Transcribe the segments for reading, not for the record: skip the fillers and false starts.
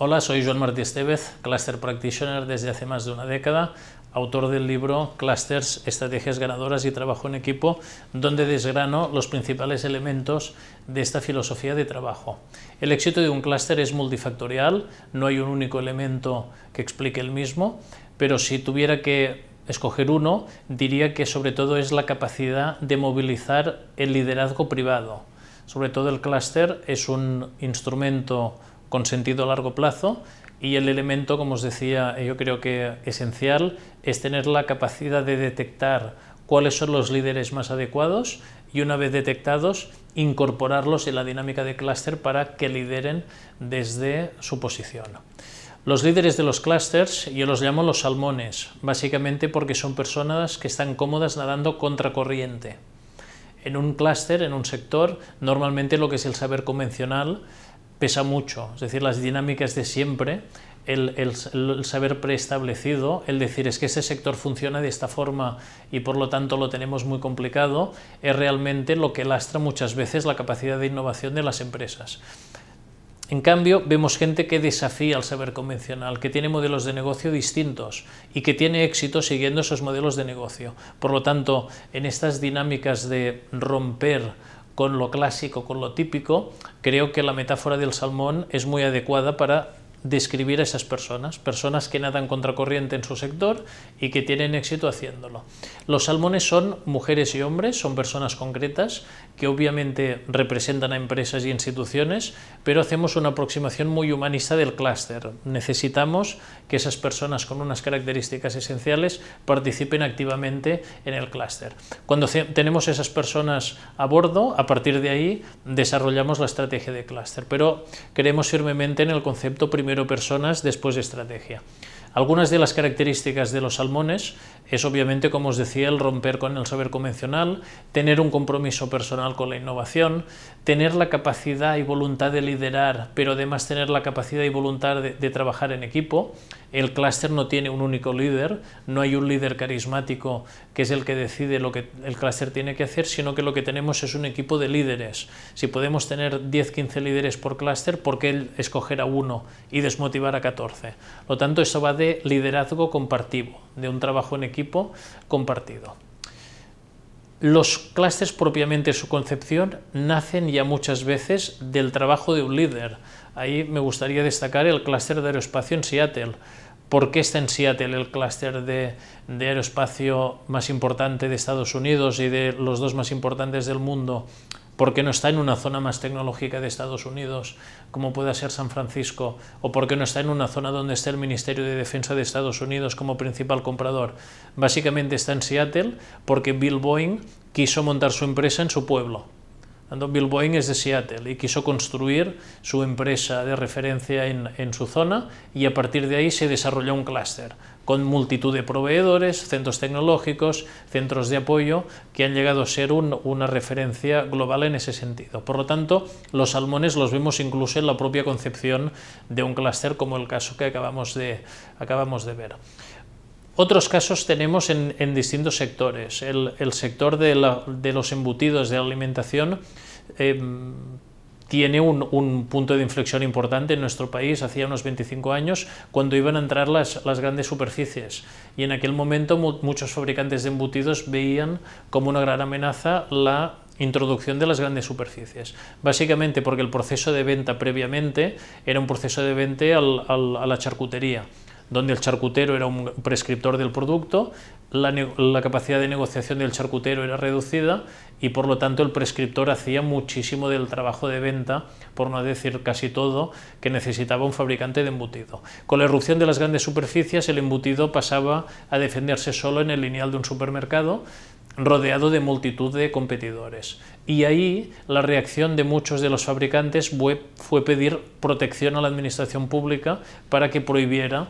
Hola, soy Joan Martí Estevez, Cluster Practitioner desde hace más de una década, autor del libro Clusters, Estrategias Ganadoras y Trabajo en Equipo, donde desgrano los principales elementos de esta filosofía de trabajo. El éxito de un clúster es multifactorial, no hay un único elemento que explique el mismo, pero si tuviera que escoger uno, diría que sobre todo es la capacidad de movilizar el liderazgo privado. Sobre todo el clúster es un instrumento con sentido a largo plazo y el elemento, como os decía, yo creo que esencial es tener la capacidad de detectar cuáles son los líderes más adecuados y una vez detectados incorporarlos en la dinámica de clúster para que lideren desde su posición. Los líderes de los clústers yo los llamo los salmones, básicamente porque son personas que están cómodas nadando contracorriente. En un clúster, en un sector, normalmente lo que es el saber convencional pesa mucho, es decir, las dinámicas de siempre, el saber preestablecido, el decir es que este sector funciona de esta forma y por lo tanto lo tenemos muy complicado, es realmente lo que lastra muchas veces la capacidad de innovación de las empresas. En cambio, vemos gente que desafía el saber convencional, que tiene modelos de negocio distintos y que tiene éxito siguiendo esos modelos de negocio. Por lo tanto, en estas dinámicas de romper con lo clásico, con lo típico, creo que la metáfora del salmón es muy adecuada para describir a esas personas que nadan contracorriente en su sector y que tienen éxito haciéndolo. Los salmones son mujeres y hombres, son personas concretas que obviamente representan a empresas y instituciones, pero hacemos una aproximación muy humanista del clúster. Necesitamos que esas personas con unas características esenciales participen activamente en el clúster. Cuando tenemos esas personas a bordo, a partir de ahí desarrollamos la estrategia de clúster, pero creemos firmemente en el concepto primero personas, después estrategia. Algunas de las características de los salmones es obviamente, como os decía, el romper con el saber convencional, tener un compromiso personal con la innovación, tener la capacidad y voluntad de liderar, pero además tener la capacidad y voluntad de trabajar en equipo. El clúster no tiene un único líder, no hay un líder carismático que es el que decide lo que el clúster tiene que hacer, sino que lo que tenemos es un equipo de líderes. Si podemos tener 10-15 líderes por clúster, ¿por qué escoger a uno y desmotivar a 14? Por lo tanto, eso va de liderazgo compartido, de un trabajo en equipo compartido. Los clústeres propiamente, su concepción, nacen ya muchas veces del trabajo de un líder. Ahí me gustaría destacar el clúster de aeroespacio en Seattle. ¿Por qué está en Seattle el clúster de aeroespacio más importante de Estados Unidos y de los dos más importantes del mundo? ¿Por qué no está en una zona más tecnológica de Estados Unidos, como pueda ser San Francisco? ¿O por qué no está en una zona donde está el Ministerio de Defensa de Estados Unidos como principal comprador? Básicamente está en Seattle porque Bill Boeing quiso montar su empresa en su pueblo. Bill Boeing es de Seattle y quiso construir su empresa de referencia en su zona y a partir de ahí se desarrolló un clúster con multitud de proveedores, centros tecnológicos, centros de apoyo que han llegado a ser una referencia global en ese sentido. Por lo tanto, los salmones los vemos incluso en la propia concepción de un clúster como el caso que acabamos de ver. Otros casos tenemos en distintos sectores. El sector de los embutidos de alimentación tiene un punto de inflexión importante en nuestro país hacía unos 25 años cuando iban a entrar las grandes superficies y en aquel momento muchos fabricantes de embutidos veían como una gran amenaza la introducción de las grandes superficies, básicamente porque el proceso de venta previamente era un proceso de venta a la charcutería, donde el charcutero era un prescriptor del producto, la capacidad de negociación del charcutero era reducida y por lo tanto el prescriptor hacía muchísimo del trabajo de venta, por no decir casi todo, que necesitaba un fabricante de embutido. Con la irrupción de las grandes superficies el embutido pasaba a defenderse solo en el lineal de un supermercado, rodeado de multitud de competidores. Y ahí la reacción de muchos de los fabricantes fue pedir protección a la administración pública para que prohibiera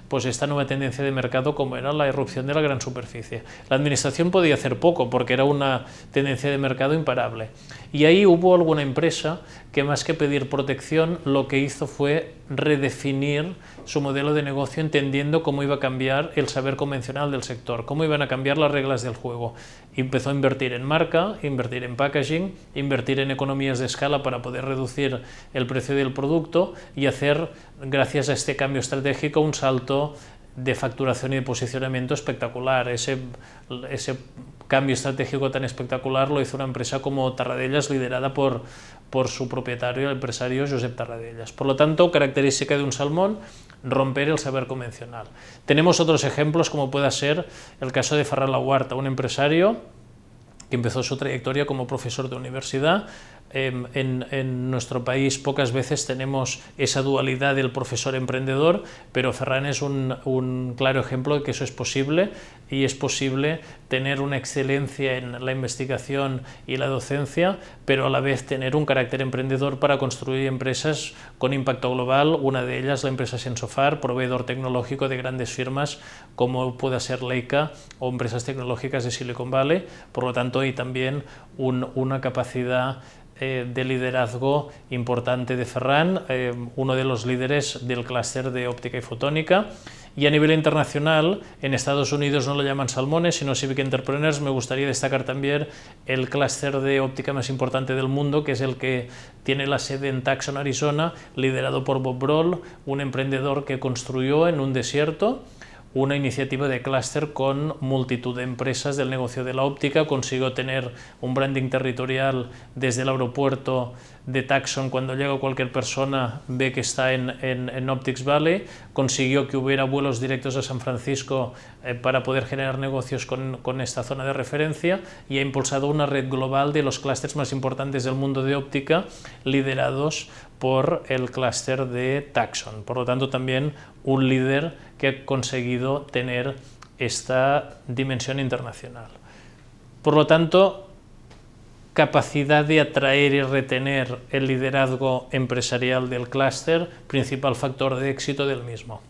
pues esta nueva tendencia de mercado como era la irrupción de la gran superficie. La administración podía hacer poco porque era una tendencia de mercado imparable. Y ahí hubo alguna empresa que más que pedir protección, lo que hizo fue redefinir su modelo de negocio, entendiendo cómo iba a cambiar el saber convencional del sector, cómo iban a cambiar las reglas del juego. Empezó a invertir en marca, invertir en packaging, invertir en economías de escala para poder reducir el precio del producto y hacer, gracias a este cambio estratégico, un salto de facturación y de posicionamiento espectacular. Ese cambio estratégico tan espectacular lo hizo una empresa como Tarradellas, liderada por su propietario, el empresario Josep Tarradellas. Por lo tanto, característica de un salmón, romper el saber convencional. Tenemos otros ejemplos, como pueda ser el caso de Ferran Laguarta, un empresario que empezó su trayectoria como profesor de universidad. En nuestro país pocas veces tenemos esa dualidad del profesor emprendedor, pero Ferran es un claro ejemplo de que eso es posible, y es posible tener una excelencia en la investigación y la docencia, pero a la vez tener un carácter emprendedor para construir empresas con impacto global. Una de ellas, la empresa Sensofar, proveedor tecnológico de grandes firmas como pueda ser Leica o empresas tecnológicas de Silicon Valley. Por lo tanto, hay también una capacidad de liderazgo importante de Ferran, uno de los líderes del clúster de óptica y fotónica. Y a nivel internacional, en Estados Unidos no lo llaman salmones, sino Civic Entrepreneurs. Me gustaría destacar también el clúster de óptica más importante del mundo, que es el que tiene la sede en Tucson, Arizona, liderado por Bob Broll, un emprendedor que construyó en un desierto una iniciativa de clúster con multitud de empresas del negocio de la óptica. Consiguió tener un branding territorial desde el aeropuerto de Tucson. Cuando llega cualquier persona ve que está en Optics Valley. Consiguió que hubiera vuelos directos a San Francisco para poder generar negocios con esta zona de referencia, y ha impulsado una red global de los clústeres más importantes del mundo de óptica, liderados por el clúster de Tucson. Por lo tanto, también un líder que ha conseguido tener esta dimensión internacional. Por lo tanto, capacidad de atraer y retener el liderazgo empresarial del clúster, principal factor de éxito del mismo.